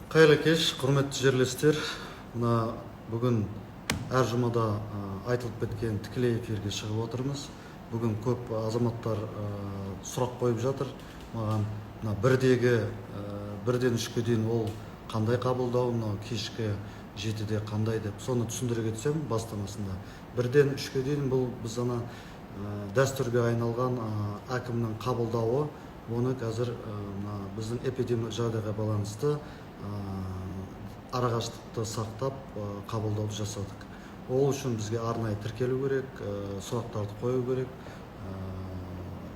Қайырлы кеш, құрметті жерлестер. Мына бүгін әр жұмада айтылып кеткен тікелей эфирге шығып отырмыз. Бүгін көп азаматтар сұрақ қойып жатыр. Маған мына бірден үшке дейін ол қандай қабылдау, мына кешкі 7-де қандай деп соны түсіндіре кетсем бастамасында. Бірден үшке дейін бұл біз ана дәстүрге айналған әкімнің қабылдауы. Оны қазір біздің эпидемиялық жағдайға байланысты арақашықтықты сақтап қабылдауды жасадық. Ол үшін бізге арнайы тіркелу керек, сұрақтарды қою керек.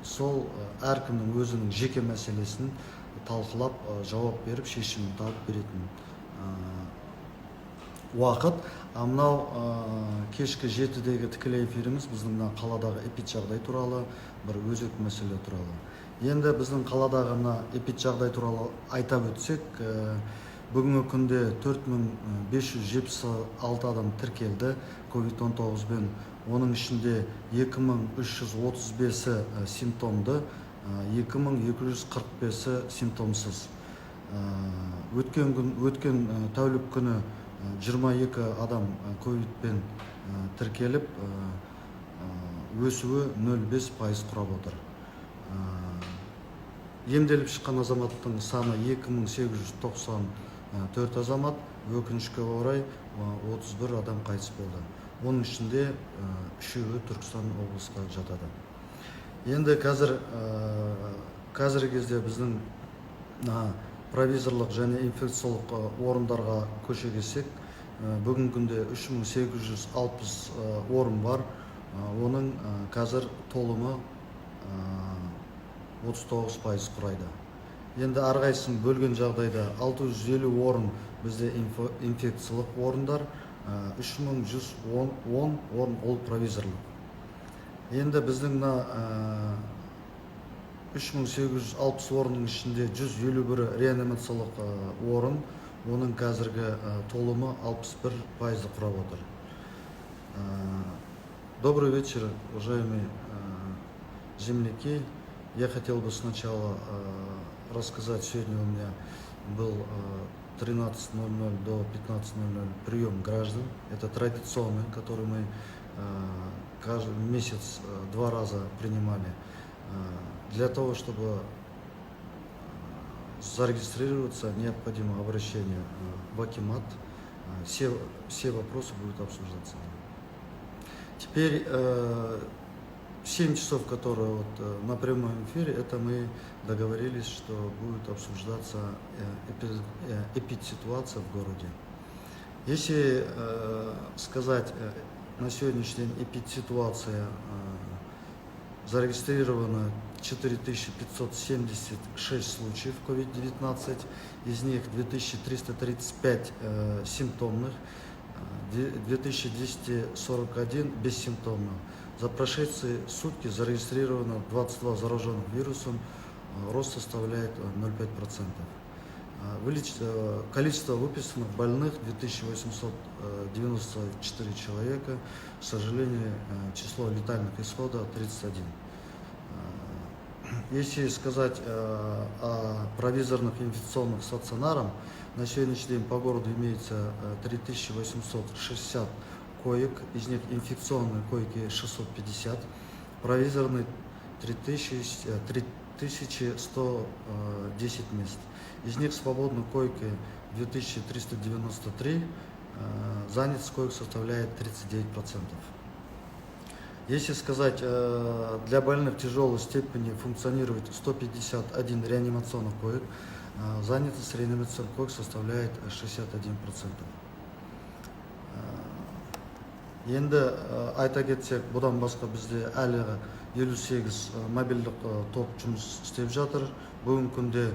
Сол әркімнің өзінің жеке мәселесін талқылап, жауап беріп, шешімін тауып беретін уақыт. Мынау кешкі 7-дегі тікелей эфиріміз біздің қаладағы эпиджағдай туралы, бір өзекті мәселе туралы. Енді біздің қаладағы эпиджағдай туралы айтап өтсек, бүгінгі күнде 4576 адам тіркелді COVID-19 бен. Оның ішінде 2335-і симптомды, 2245-і симптомсыз. Өткен тәулік күні 22 адам ковидпен тіркеліп, өсуі 0,5% құрап отыр. Емделіп шыққан азаматтың саны 2894 азамат, өкінішке орай 31 адам қайтыс болды. Оның ішінде 3-і Түркістан облысқа жатады. Енді қазіргі кезде біздің провизорлық және инфекциялық орындарға көше келсек, бүгінгі күнде 3860 орын бар. Оның қазір толымы 39% құрайды. Енді әрқайсысын бөлген жағдайда 650 орын бізде инфекциялық орындар, 3110 орын ол провизорлық. Енді біздің 3860 орынның ішінде 151 реанимациялық орын, оның қазіргі толымы 61% құрап отыр. Добрый вечер, уважаемые земляки. Я хотел бы сначала рассказать, сегодня у меня был 13:00 до 15:00 прием граждан. Это традиционный, который мы каждый месяц 2 раза принимали. Для того, чтобы зарегистрироваться, необходимо обращение в акимат. Все вопросы будут обсуждаться. Теперь 7 часов, которые на прямом эфире, это мы договорились, что будет обсуждаться эпидситуация в городе. Если сказать, на сегодняшний день эпидситуация зарегистрировано 4576 случаев COVID-19, из них 2335 симптомных, 2241 бессимптомных. За прошедшие сутки зарегистрировано 22 зараженных вирусом, рост составляет 0,5%. Количество выписанных больных 2894 человека, к сожалению, число летальных исходов 31. Если сказать о провизорных инфекционных стационарах, на сегодняшний день по городу имеется 3860 коек, из них инфекционные койки 650, провизорные 3110 мест. Из них свободные койки 2393, занятость коек составляет 39%. Если сказать, для больных тяжелой степени функционирует 151 реанимационных коек, занятость реанимационных коек составляет 61%. Енді айта кетсек, бұдан басқа бізде әлі 58 мобильдік топ жұмыс істеп жатыр. Бүгін күнде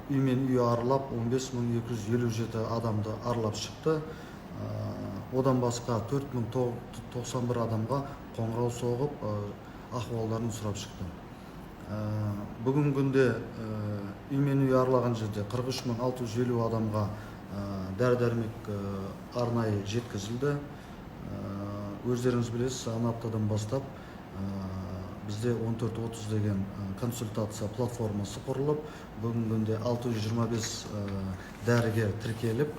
үймен үй аралап 15257 адамды аралап шықты. Одан басқа 4091 адамға қоңырау соғып, ахуалдарын сұрап шықты. Бүгін күнде үймен үй аралаған жерде 43650 адамға дәрі-дәрмек арнайы жеткізілді. Өздеріңіз білесіз, ана аптадан бастап бізде 1430 деген консультация платформасы құрылып, бүгінгі күнде 625 дәрігер тіркеліп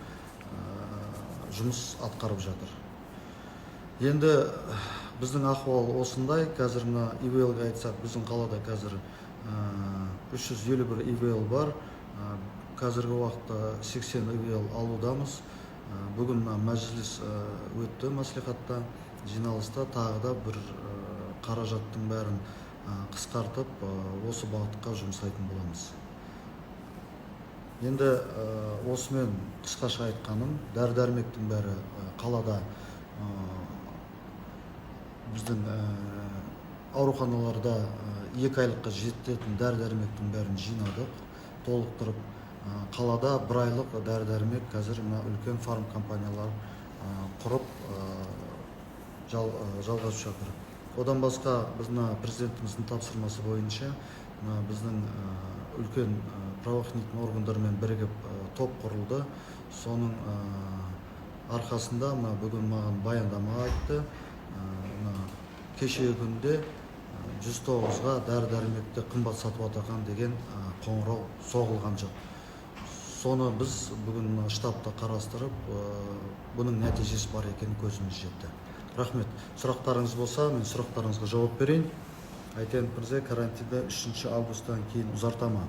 жұмыс атқарып жатыр. Енді біздің ахуал осындай. Қазір мына ИВЛ-ға айтсақ, біздің қалада қазір 351 ИВЛ бар. Қазіргі уақытта 80 ИВЛ алудамыз. Бүгін мәжіліс өтті мәслихатта, жиналыста тағы да бір қаражаттың бәрін қысқартып, осы бағытқа жұмсайтын боламыз. Енді осымен қысқаша айтқаным, дәрі-дәрмектің бәрі қалада біздің ауруханаларда 2 айлыққа жететін дәрі-дәрмектің бәрін жинадық, толықтырып. Қалада 1 айлық дәрі-дәрмек қазір үлкен фарм компаниялар құрып жалғасып жатыр. Одан басқа біздің президентіміздің тапсырмасы бойынша біздің үлкен правоохранительный органдармен бірігіп топ құрылды. Соның арқасында бүгін маған баяндама айтты. Кешегі күнде 109-ға дәрі-дәрмекті қымбат сатып атаған деген қоңырау соғылған жоқ. Соны біз бүгін штабта қарастырып, бұның нәтижесі бар екенін көзіміз жетті. Рахмет. Сұрақтарыңыз болса, мен сұрақтарыңызға жауап берейін. Айтайын бірде, карантинді 3 августтан кейін ұзартама.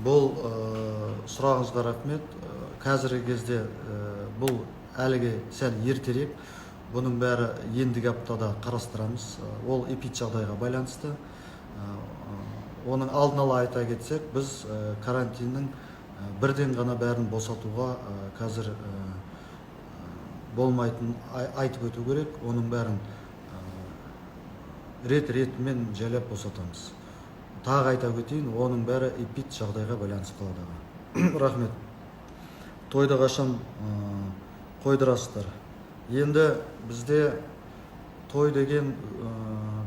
Бұл сұрағыңызға рахмет. Қазіргі кезде бұл әліге сәл ертерек. Бұның бәрі ендігі аптада қарастырамыз. Ол эпиджағдайға байланысты. Оның алдын ала айта кетсек, біз карантиннің бірден ғана бәрін босатуға қазір болмайтын айтып өту керек. Оның бәрін рет-ретімен жайлап босатамыз. Тағы айта кетейін, оның бәрі эпиджағдайға байланысты қаладағы. Рахмет. Тойды қашан қойдырасыздар? Енді бізде той деген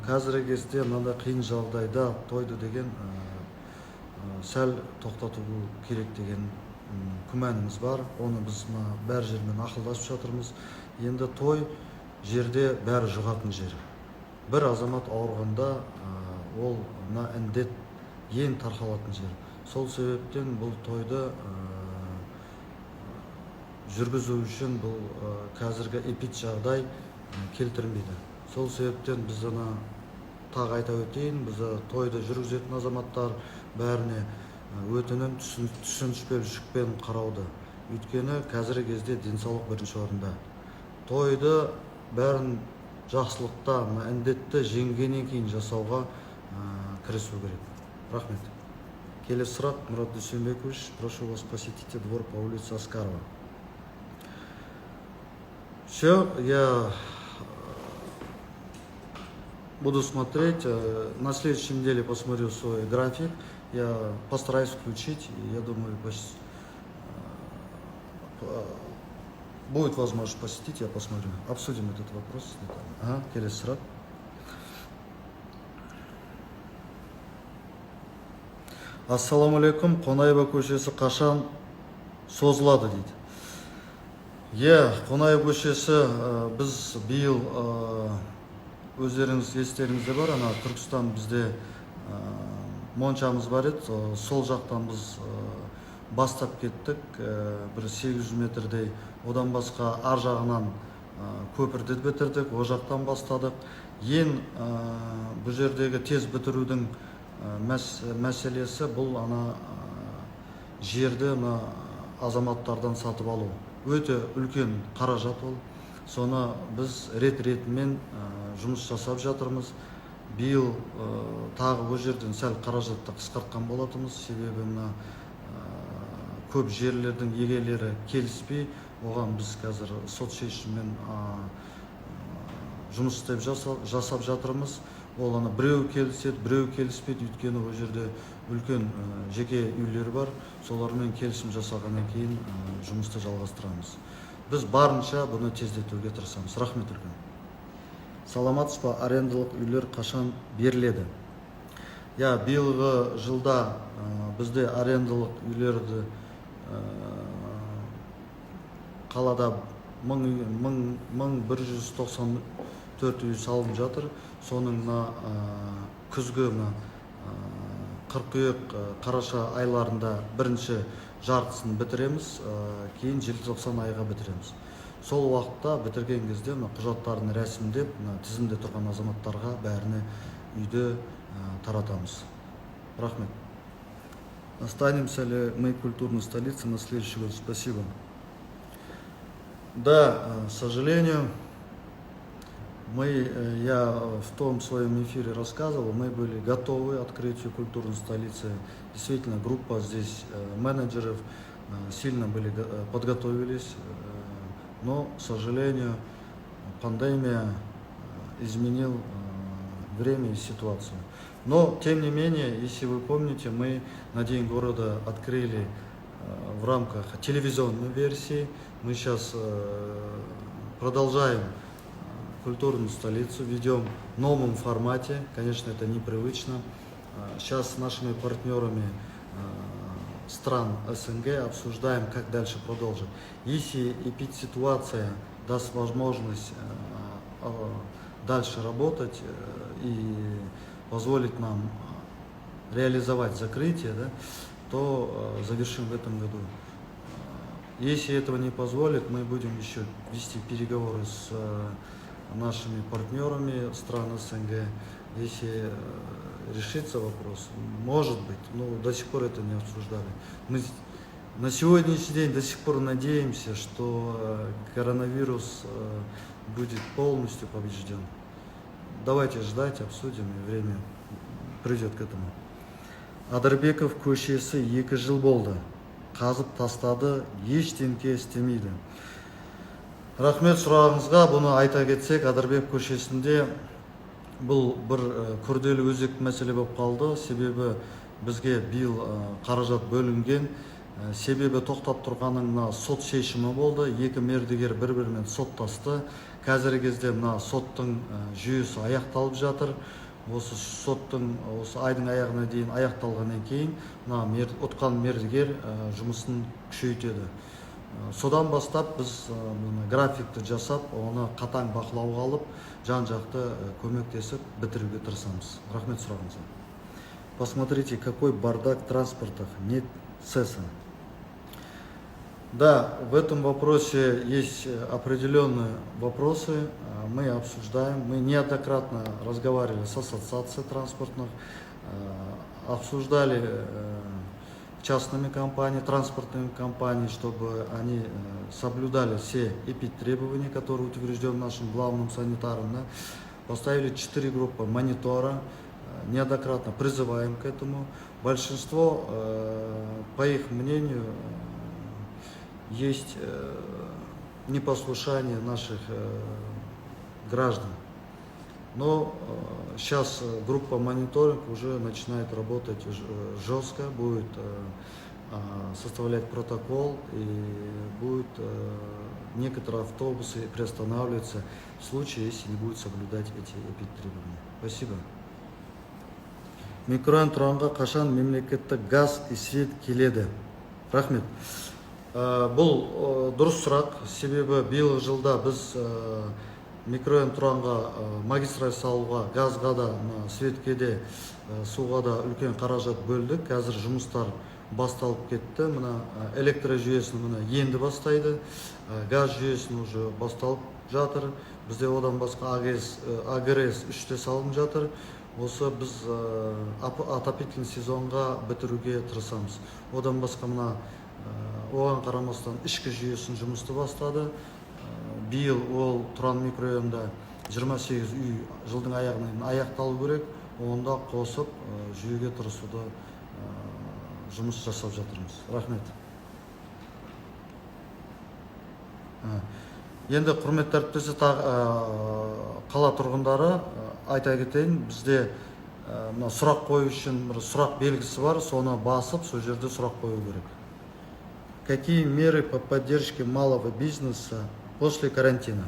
қазіргі кезде мынандай қиын жағдайда тойды деген сәл тоқтату керек деген күмәніміз бар. Оны біз бәр жермен ақылдасып жатырмыз. Енді той жерде бәрі жұғатын жер. Бір азамат ауырғанда ол індет ең тарқалатын жер. Сол себептен бұл тойды жүргізу үшін бұл қазіргі эпиджағдай келтірмейді. Сол себептен біз тағы айта өтейін, біз тойды жүргізетін азаматтар бәріне өтінім түсініспеушілікпен қарауды. Өйткені қазіргі кезде денсаулық бірінші орында. Тойды бәрін жақсылықта, індетті жеңгеннен кейін жасауға кірісу керек. Рахмет. Келесі сұрақ, Мұрат Дүйсенбекович, прошу вас посетите двор по улице Аскарова. Все, я буду смотреть, на следующей неделе посмотрю свой график, я постараюсь включить, я думаю, будет возможность посетить, я посмотрю, обсудим этот вопрос. Ага, келесі сұрақ. Ассаламалейкум, Қонаева көшесі қашан созылады дейді. Қонаев көшесі біз биыл өздеріңіз естеріңізде бар, Түркістан бізде моншамыз бар еді, сол жақтан біз бастап кеттік, бір 800 метрдей. Одан басқа ар жағынан көпірді бітірдік, о жақтан бастадық. Ең бұл жердегі тез бітірудің мәселесі бұл жерді азаматтардан сатып алу. Өте үлкен қаражат ол. Соны біз рет-ретімен жұмыс жасап жатырмыз. Биыл тағы ол жерден сәл қаражатты қысқартқан болатымыз. Себебі көп жерлердің егелері келіспей, оған біз қазір сот шешімімен жұмыс істеп жасап жатырмыз. Ол біреу келіседі, біреу келіспейді. Өйткені ол жерде үлкен жеке үйлер бар. Солармен келісім жасағаннан кейін жұмысты жалғастырамыз. Біз барынша бұны тездетуге тырысамыз. Рахмет үлкен. Саламатсыз ба, арендалық үйлер қашан беріледі? Биылғы жылда бізде арендалық үйлерді қалада 1194 үй салынып жатыр. Соның күзгі мына қыркүйек қараша айларында бірінші жартысын бітіреміз, кейін желтоқсан айға бітіреміз. Сол уақытта бітірген кезде мына құжаттарын рәсімдеп, мына тізімде тұрған азаматтарға бәріне үйде таратамыз. Рахмет. Останемся ли мы культурной столицей на следующий год? Спасибо. Да, к сожалению, я в том своем эфире рассказывал, мы были готовы к открытию культурной столицы. Действительно, группа здесь менеджеров сильно подготовились, но, к сожалению, пандемия изменила время и ситуацию. Но, тем не менее, если вы помните, мы на День города открыли в рамках телевизионной версии. Мы сейчас продолжаем культурную столицу, ведем в новом формате. Конечно, это непривычно. Сейчас с нашими партнерами стран СНГ обсуждаем, как дальше продолжить. Если ситуация даст возможность дальше работать и позволит нам реализовать закрытие, да, то завершим в этом году. Если этого не позволит, мы будем еще вести переговоры с нашими партнерами стран СНГ. Если решится вопрос, может быть, но до сих пор это не обсуждали. Мы на сегодняшний день до сих пор надеемся, что коронавирус будет полностью побежден. Давайте ждать, обсудим, и время придет к этому. Адырбеков көшесі 2 жыл болды. Қазып тастады, ештеңке істемейді. Рахмет сұрағыңызға. Бұны айта кетсек, Адырбек көшесінде бұл бір күрделі өзекті мәселе болып қалды. Себебі бізге биыл қаражат бөлінген. Себебі тоқтап тұрғанына сот шешімі болды. Екі мердігер бір-бірімен соттасты. Қазіргі кезде мына соттың жүйесі аяқталып жатыр. Осы соттың осы айдың аяғына дейін аяқталғаннан кейін отқан мердігер жұмысын күшейтеді. Содан бастап біз графикті жасап, оны қатаң бақылауға алып, жан-жақты көмектесіп бітіруге тырысамыз. Рахмет сұрағыңызға. Посмотрите, какой бардак в транспортах, нет СЭСа. Да, в этом вопросе есть определенные вопросы, мы обсуждаем. Мы неоднократно разговаривали с ассоциацией транспортных, обсуждали частными компаниями, транспортными компаниями, чтобы они соблюдали все требования, которые утверждены нашим главным санитаром. Да. Поставили 4 группы монитора, неоднократно призываем к этому. Большинство, по их мнению, есть непослушание наших граждан. Но сейчас группа мониторинг уже начинает работать жестко, будет составлять протокол, и будет некоторые автобусы приостанавливаться в случае, если не будут соблюдать эти требования. Спасибо. Микрорайон тұранға қашан мемлекеттік газ и свет келеді? Рахмет. Бұл дұрыс сұрақ, себебі биылғы жылда біз микрорайон тұранға магистраль салуға, газға да, светке де, суға да үлкен қаражат бөлдік. Қазір жұмыстар басталып кетті. Мына электро жүйесін енді бастайды. Газ жүйесін уже басталып жатыр. Бізде одан басқа АГРС 3-те салынып жатыр. Осы біз отопительный сезонға бітіруге тырысамыз. Одан басқа оған қарамастан ішкі жүйесін жұмысты бастады. Биыл ол Тұран микрорайонында 28 үй жылдың аяғынан аяқталу керек. Онда қосып жүйеге тырысуды жұмыс жасап жатырмыз. Рахмет. Енді құрметті әріптестер, қала тұрғындары, айта кетейін, бізде сұрақ қою үшін бір сұрақ белгісі бар, соны басып, сол жерде сұрақ қою керек. Какие меры по поддержке малого бизнеса после карантина?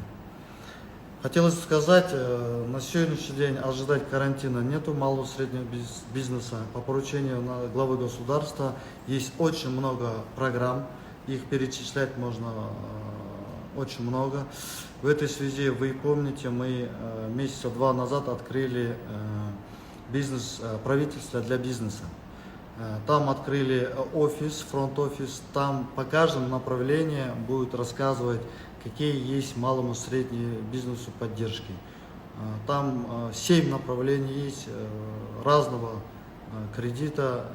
Хотелось сказать, на сегодняшний день ожидать карантина нету малого и среднего бизнеса. По поручению главы государства есть очень много программ, их перечислять можно очень много. В этой связи, вы помните, мы месяца 2 назад открыли бизнес, правительство для бизнеса. Там открыли офис, фронт-офис, там по каждому направлению будет рассказывать, какие есть малому среднему бизнесу поддержки. Там 7 направлений есть разного кредита,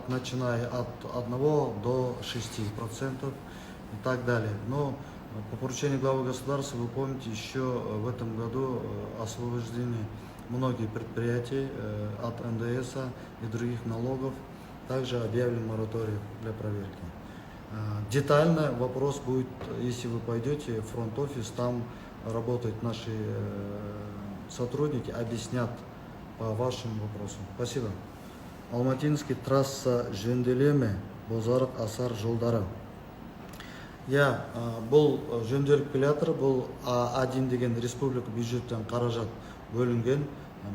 начиная от 1 до 6% и так далее. Но по поручению главы государства, вы помните, еще в этом году освобождены многие предприятия от НДС и других налогов. Также объявлен мораторий для проверки. Детально вопрос будет, если вы пойдете в фронт-офис, там работают наши сотрудники, объяснят по вашим вопросам. Спасибо. Алматинский трасса жөнделеме, Бозарық Асар жолдары. Бұл жөнделіп келе жатыр. Бұл А1 деген республика бюджеттен қаражат бөлінген.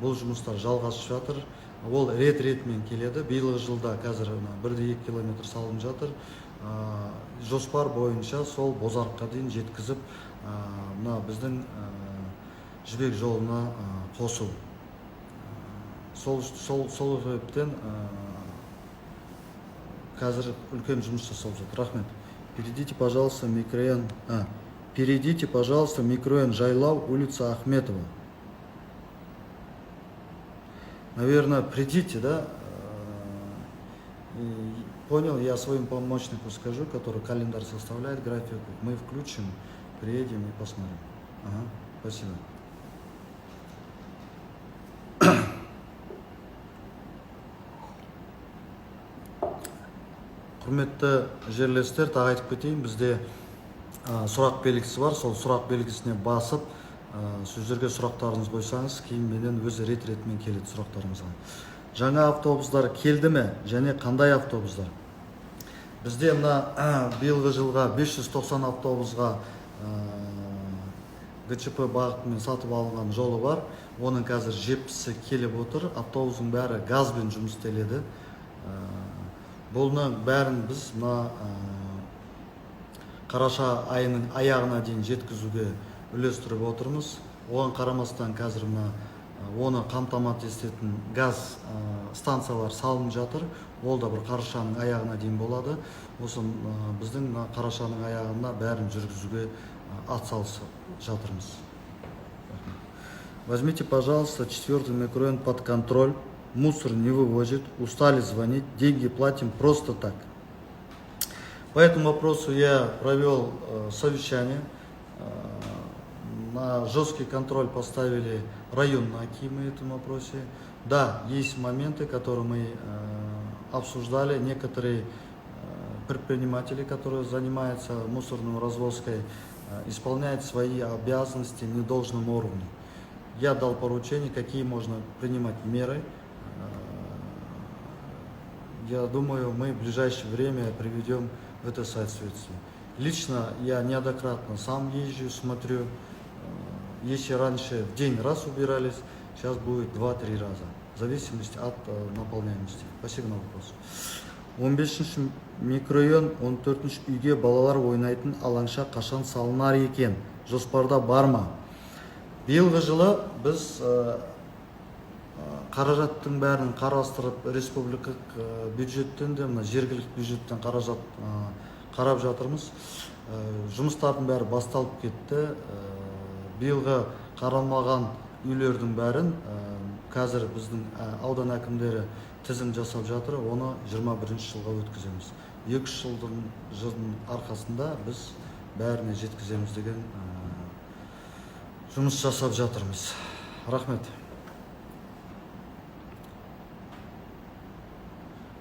Бұл жұмыстар жалғасып жатыр. Ол рет-ретмен келеді. Биылғы жылда қазір 1,2 километр салынып жатыр. Жоспар бойынша сол Бозарыққа дейін жеткізіп, біздің жібек жолына қосу. Сол себептен қазір үлкен жұмыс жасалып жатыр. Рахмет. Перейдите, пожалуйста, микрорайон Жайлау, улица Ахметова. Наверное, придите, да? Понял, я своим помощнику скажу, который календарь составляет, график. Мы включим, приедем и посмотрим. Ага, спасибо. Құрметті жерлестер, тағы айтып кетейін, бізде сұрақ белгісі бар. Сол сұрақ белгісіне басып, сіздерге сұрақтарыңыз қойсаңыз, кейін менен өзі рет-ретмен келеді сұрақтарыңызға. Жаңа автобустар келді ме, және қандай автобустар? Бізде биылғы жылға 590 автобусға ГЧП бағытымен сатып алынған жолы бар. Оның қазір 70-і келіп отыр. Автобустың бәрі газбен жұмыс істеледі. Бұның бәрін біз қараша айының аяғына дейін жеткізуге үлестіріп отырмыз. Оған қарамастан қазір оны қамтамасыз ететін газ станциялар салынып жатыр. Ол да бір қарашаның аяғына дейін болады. Осы біздің қарашаның аяғына бәрін жүргізуге атсалысып жатырмыз. Возьмите, пожалуйста, 4-й микрорайон под контроль. Мусор не вывозит, устали звонить, деньги платим просто так. По этому вопросу я провел совещание. На жесткий контроль поставили районные акимы в этом вопросе. Да, есть моменты, которые мы обсуждали. Некоторые предприниматели, которые занимаются мусорной развозкой, исполняют свои обязанности в недолжном уровне. Я дал поручение, какие можно принимать меры. Я думаю, мы в ближайшее время приведем в это соответствие. Лично я неоднократно сам езжу, смотрю. Если раньше в день раз убирались, сейчас будет 2-3 раза. В зависимости от наполняемости. Спасибо на вопрос. 15-ші микрорайон 14-ші үйге балалар ойнайтын алаңша қашан салынар екен? Жоспарда бар ма? Биылғы жылы біз қаражаттың бәрін қарастырып, республикалық бюджеттен де, жергілікті бюджеттен қаражат қарап жатырмыз. Жұмыстардың бәрі басталып кетті. Биылғы қаралмаған үйлердің бәрін қазір біздің аудан әкімдері тізім жасап жатыр. Оны 21-ші жылға өткіземіз. 2 жылдың арқасында біз бәріне жеткіземіз деген жұмыс жасап жатырмыз. Рахмет.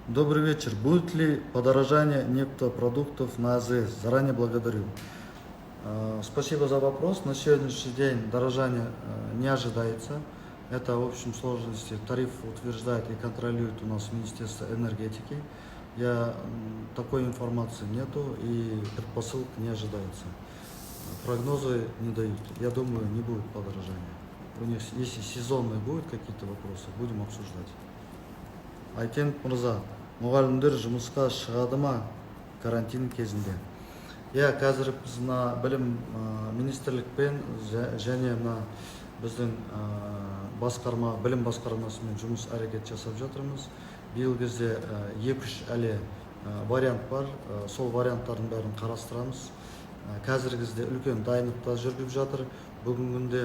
Добрый вечер. Будет ли подорожание нефтепродуктов на АЗС? Заранее благодарю. Спасибо за вопрос. На сегодняшний день дорожание не ожидается. Это в общем сложности тариф утверждает и контролирует у нас Министерство энергетики. Такой информации нету и предпосылок не ожидается. Прогнозы не дают. Я думаю, не будет подорожания. У них, если сезонные будут какие-то вопросы, будем обсуждать. Айтен Мырза, мұғалімдер жұмысқа шығады ма карантин кезінде? Қазір біз білім министрлікпен және біздің басқарма, білім басқармасымен жұмыс әрекет жасап жатырмыз. Биыл кезде 2-3 әлі вариант бар, сол варианттардың бәрін қарастырамыз. Қазіргі кезде үлкен дайындықта жүргізіп жатыр. Бүгінгі күнде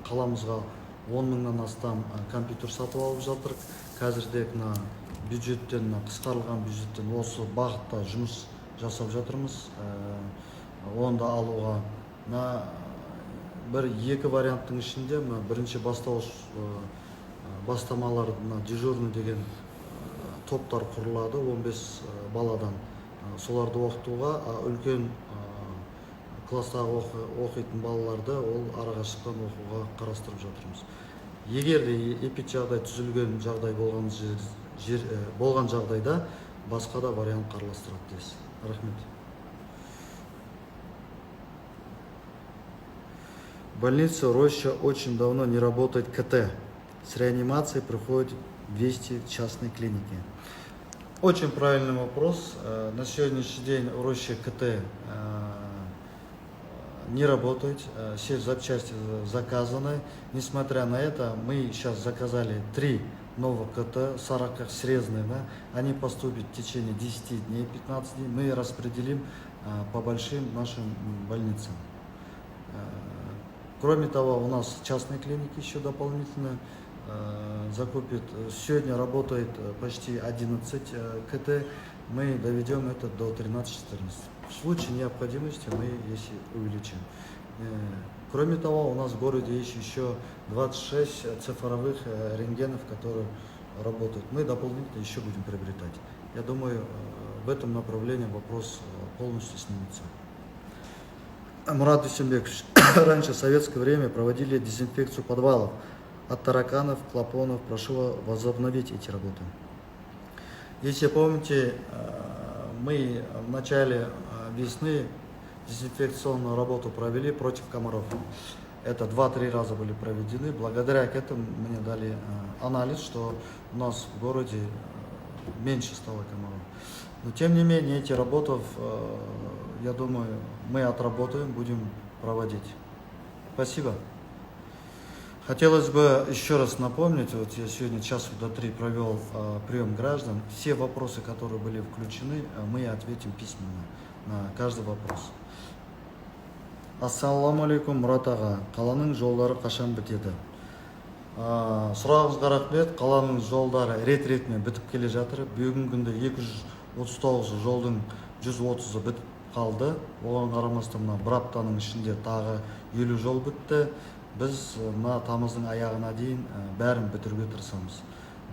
қаламызға 10 мыңнан астам компьютер сатып алып жатыр. Қазірде бюджеттен, қысқарылған бюджеттен осы бағытта жұмыс жасап жатырмыз. Оны да алуға бір-екі варианттың ішінде бірінші бастамалар дежурный деген топтар құрылады, 15 баладан. Соларды оқытуға, үлкен класстағы оқитын балаларды ол арақашықтан оқуға қарастырып жатырмыз. Егер де эпиджағдай түзілген жағдай болған жағдайда басқа да вариант қарастырады дейсіз. Рахмет. В больнице Роща очень давно не работает КТ. С реанимацией приходят 200 частной клиники. Очень правильный вопрос. На сегодняшний день в Роще КТ не работает. Все запчасти заказаны. Несмотря на это, мы сейчас заказали 3 новых КТ, 40 срезанных. Они поступят в течение 10 дней, 15 дней. Мы распределим по большим нашим больницам. Кроме того, у нас частные клиники еще дополнительно закупят. Сегодня работает почти 11 КТ. Мы доведем это до 13-14. В случае необходимости мы если увеличим. Кроме того, у нас в городе есть еще 26 цифровых рентгенов, которые работают. Мы дополнительно еще будем приобретать. Я думаю, в этом направлении вопрос полностью снимется. Мурат Дусенбекович, раньше в советское время проводили дезинфекцию подвалов от тараканов, клапанов. Прошу возобновить эти работы. Если помните, мы в начале весны дезинфекционную работу провели против комаров. Это 2-3 раза были проведены. Благодаря этому мне дали анализ, что у нас в городе меньше стало комаров. Но тем не менее, эти работы, я думаю, мы отработаем, будем проводить. Спасибо. Хотелось бы еще раз напомнить, вот я сегодня часу до 3 провел прием граждан. Все вопросы, которые были включены, мы ответим письменно на каждый вопрос. Ассаламу алейкум, Мурат аға. Қаланың жолдары қашан бітеді? Сұрағыңызға рахмет. Қаланың жолдары рет-ретімен бітіп келе жатыр. Бүгінгі күнде 239 жолдың 130-ы бітіп қалды. Оған қарамастан бір аптаның ішінде тағы 50 жол бітті. Біз тамыздың аяғына дейін бәрін бітіруге тырысамыз.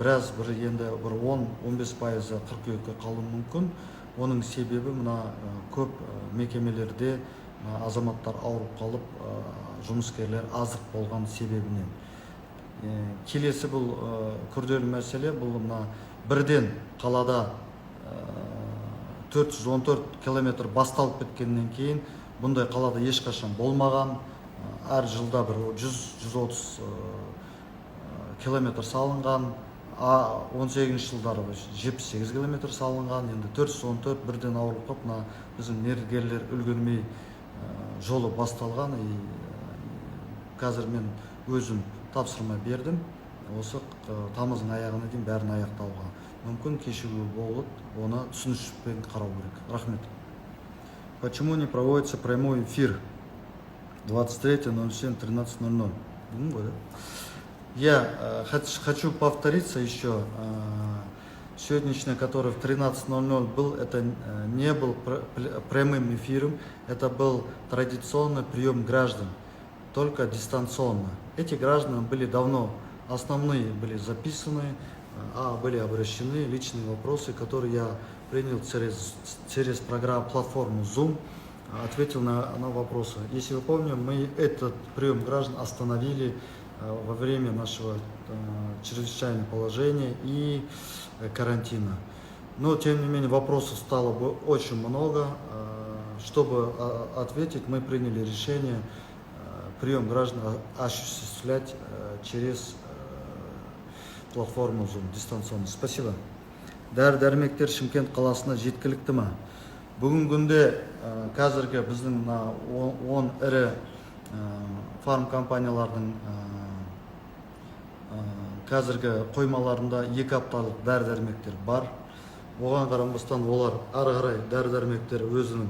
Біраз енді 10-15% қыркүйекке қалуы мүмкін. Оның себебі көп мекемелерде азаматтар ауырып қалып, жұмыскерлер аздық болған себебінен. Келесі бұл күрделі мәселе, бұл бірден қалада 414 километр басталып біткеннен кейін, бұндай қалада ешқашан болмаған. Әр жылда 100-130 километр салынған, 18 жылдары 78 километр салынған, енді 414 бірден ауырып қалып, біздің мердігерлер үлгермей жолы басталған. Қазір мен өзім тапсырма бердім. Осы тамыздың аяғына дейін бәрін аяқтауға. Мүмкін кешігу болып, оны түсіністікпен қарау керек. Рахмет. Почему не проводится прямой эфир 23.07.13.00? Я хочу повториться еще. Сегодняшний, который в 13.00 был, это не был прямым эфиром, это был традиционный прием граждан, только дистанционно. Эти граждане были давно, основные были записаны, были обращены личные вопросы, которые я принял через программу, платформу Zoom, ответил на вопросы. Если вы помните, мы этот прием граждан остановили во время нашего чрезвычайного положения и карантина. Но, тем не менее, вопросов стало бы очень много. Чтобы ответить, мы приняли решение прием граждан осуществлять через платформу Zoom дистанционно. Спасибо. Дәрі-дәрмектер Шымкент қаласына жеткілікті ме? Бүгінгі күнде қазіргі біздің 10 ірі фарм компаниялардың қазіргі қоймаларында 2 апталық дәрі-дәрмектер бар. Оған қарамастан олар ары қарай дәрі-дәрмектер өзінің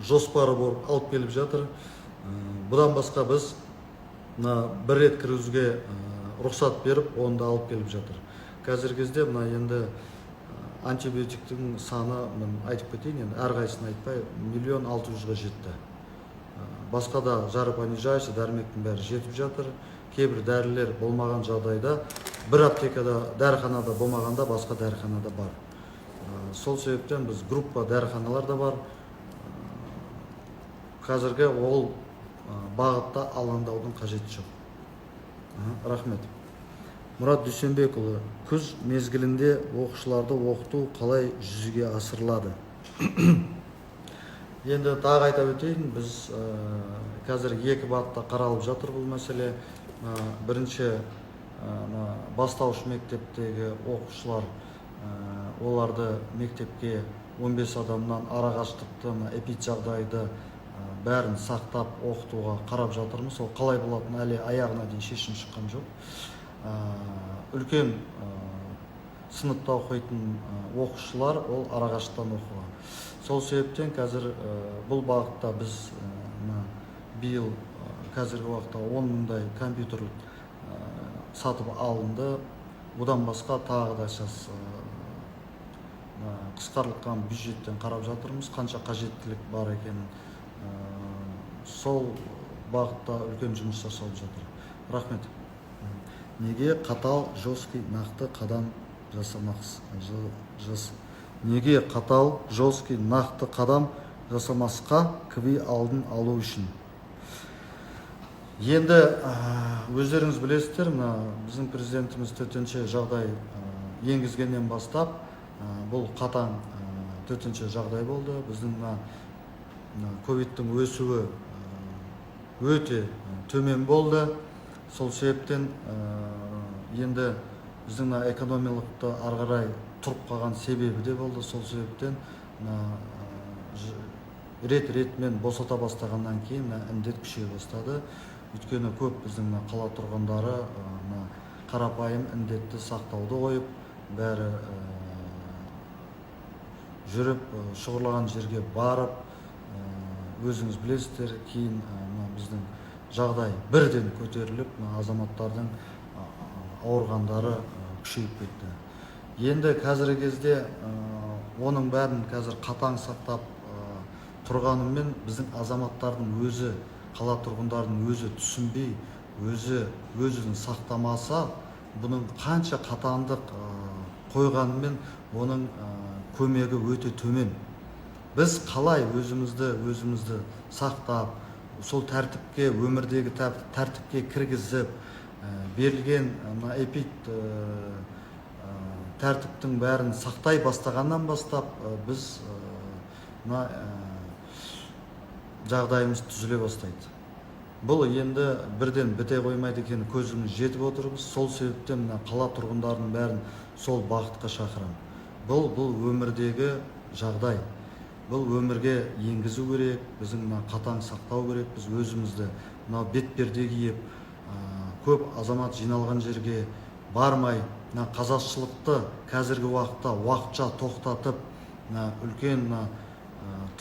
жоспары болып алып келіп жатыр. Бұдан басқа біз бір рет кіргізуге рұқсат беріп, оны да алып келіп жатыр. Қазіргі кезде енді антибиотиктің саны, мен айтып кетейін, енді әрқайсысын айтпай, 1 600 000-ға жетті. Басқа да жаропонижающий дәрмектің бәрі жетіп жатыр. Кейбір дәрілер болмаған жағдайда, бір аптекада, дәріханада болмағанда, басқа дәріханада бар. Сол себептен біз группа дәріханалар да бар. Қазіргі ол бағытта алаңдаудың қажеті жоқ. Рахмет. Мұрат Дүйсенбекұлы, күз мезгілінде оқушыларды оқыту қалай жүзеге асырылады? Енді тағы айта өтейін, біз қазір 2 бағытта қаралып жатыр бұл мәселе. Бірінші, бастауыш мектептегі оқушылар, оларды мектепке 15 адамнан арақашықтықты, эпиджағдайды бәрін сақтап оқытуға қарап жатырмыз. Ол қалай болатын әлі аяғына дейін шешім шыққан жоқ. Үлкен сыныпта оқитын оқушылар ол арақашықтан оқыған. Сол себептен қазір бұл бағытта біз биыл қазіргі уақытта 10 000-дай компьютер сатып алынды. Бұдан басқа тағы да қысқартылған бюджеттен қарап жатырмыз, қанша қажеттілік бар екенін. Сол бағытта үлкен жұмыс жасалып жатыр. Рахмет. Неге қатал, жесткий, нақты қадам Неге қатал, жесткий, нақты қадам жасамасқа КВИ алдын алу үшін? Енді өздеріңіз білесіздер, біздің президентіміз төтенше жағдай енгізгеннен бастап, бұл қатаң төтенше жағдай болды. Біздің ковидтің өсуі өте төмен болды. Сол себептен енді біздің экономикалықты ары қарай тұрып қалған себебі де болды. Сол себептен рет-ретмен босата бастағаннан кейін індет күшейе бастады. Өйткені көп біздің қала тұрғындары қарапайым індетті сақтауды қойып, бәрі жүріп, шұғырлаған жерге барып, өзіңіз білесіздер, кейін біздің жағдай бірден көтеріліп, азаматтардың ауырғандары күшейіп кетті. Енді қазіргі кезде оның бәрін қазір қатаң сақтап тұрғанымен біздің азаматтардың өзі, қала тұрғындарының өзі түсінбей, өзін сақтамаса, бұның қанша қатаңдық қойғанымен оның көмегі өте төмен. Біз қалай өзімізді сақтап, сол тәртіпке, өмірдегі тәртіпке кіргізіп, берілген эпид тәртіптің бәрін сақтай бастағаннан бастап, біз жағдайымыз түзіле бастайды. Бұл енді бірден біте қоймайды екен, көзіміз жетіп отырмыз. Сол себептен қала тұрғындарының бәрін сол бағытқа шақырамын. Бұл өмірдегі жағдай. Бұл өмірге енгізу керек, біздің қатаң сақтау керек, біз өзімізді бетперде киіп, көп азамат жиналған жерге бармай, қазақшылықты қазіргі уақытша тоқтатып, үлкен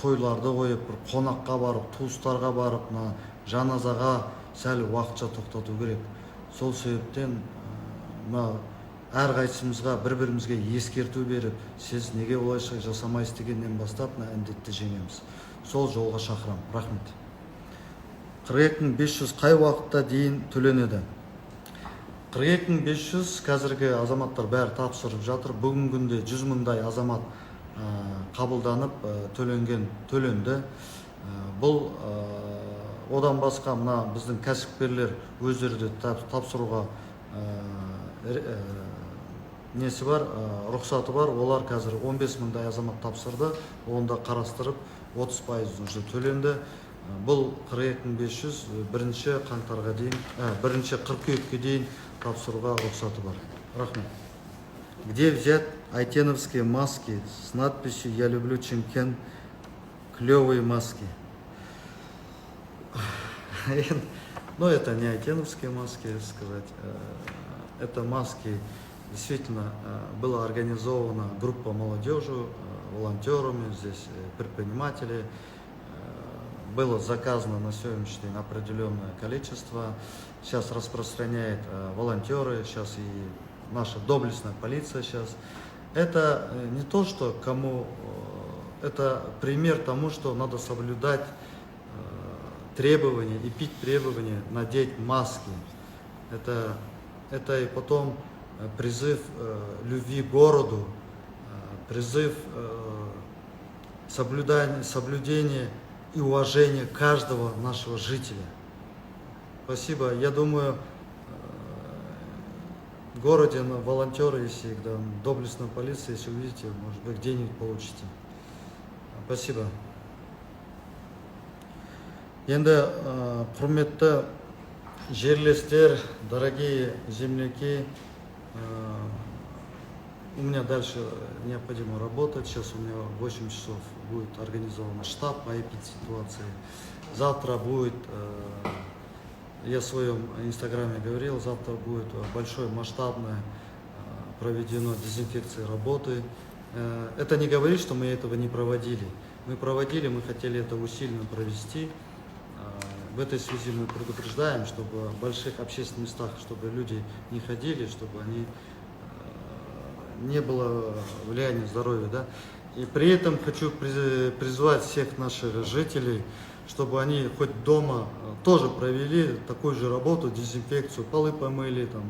тойларды қойып, қонаққа барып, туыстарға барып, жаназаға сәл уақытша тоқтату керек. Сол себептен әрқайсымызға бір-бірімізге ескерту беріп, сіз неге олайша жасамайсыз дегеннен бастап індетті жеңеміз. Сол жолға шақырамын. Рахмет. 42 500 қай уақытта дейін төленеді? 42 500 қазіргі азаматтар бәрі тапсырып жатыр. Бүгінгі күнде 100 000-дай азамат қабылданып төленді. Бұл одан басқа біздің кәсіпкерлер өздері тапсыруға несі бар, рұқсаты бар. Олар қазір 15 000-дай азамат тапсырды. Онда қарастырып 30% уже төленді. Бұл 42 500 бірінші қаңтарға дейін, бірінші қыркүйекке дейін тапсыруға рұқсаты бар. Рахмет. Где взять айтеновские маски с надписью «Я люблю Чимкент», клевые маски? Ну, это не айтеновские маски, сказать. Это маски. Действительно, была организована группа молодежи, волонтерами, здесь предприниматели. Было заказано на сегодняшний день определенное количество. Сейчас распространяет волонтеры, сейчас и наша доблестная полиция сейчас. Это не то, что кому... Это пример тому, что надо соблюдать требования и пить требования, надеть маски. Это и потом призыв любви к городу, призыв соблюдения и уважения каждого нашего жителя. Спасибо. Я думаю, в городе волонтеры, если доблестная полиция, если увидите, может быть, где-нибудь получите. Спасибо. Енді құрметті жерлестер, дорогие земляки, у меня дальше необходимо работать. Сейчас у меня 8 часов будет организован штаб по эпидситуации. Завтра будет, я в своем инстаграме говорил, завтра будет большое масштабное проведено дезинфекция работы. Это не говорит, что мы этого не проводили. Мы проводили, мы хотели это усиленно провести. В этой связи мы предупреждаем, чтобы в больших общественных местах, чтобы люди не ходили, чтобы они не было влияния здоровья. Да? И при этом хочу призвать всех наших жителей, чтобы они хоть дома тоже провели такую же работу, дезинфекцию, полы помыли там,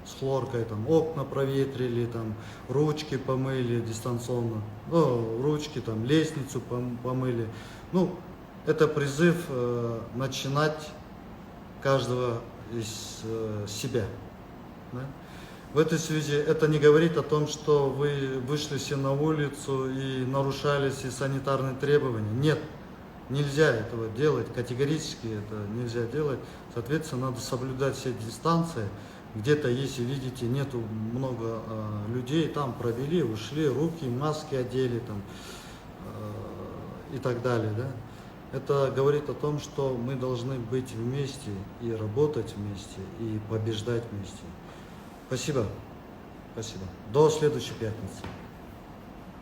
с хлоркой, там, окна проветрили, там, ручки помыли дистанционно, ручки, там, лестницу помыли. Ну, это призыв начинать каждого из себя. Да? В этой связи это не говорит о том, что вы вышли все на улицу и нарушали все санитарные требования. Нет, нельзя этого делать, категорически это нельзя делать. Соответственно, надо соблюдать все дистанции. Где-то, если видите, нету много людей, там провели, ушли, руки, маски одели там, и так далее. Да? Это говорит о том, что мы должны быть вместе и работать вместе, и побеждать вместе. Спасибо. Спасибо. До следующей пятницы.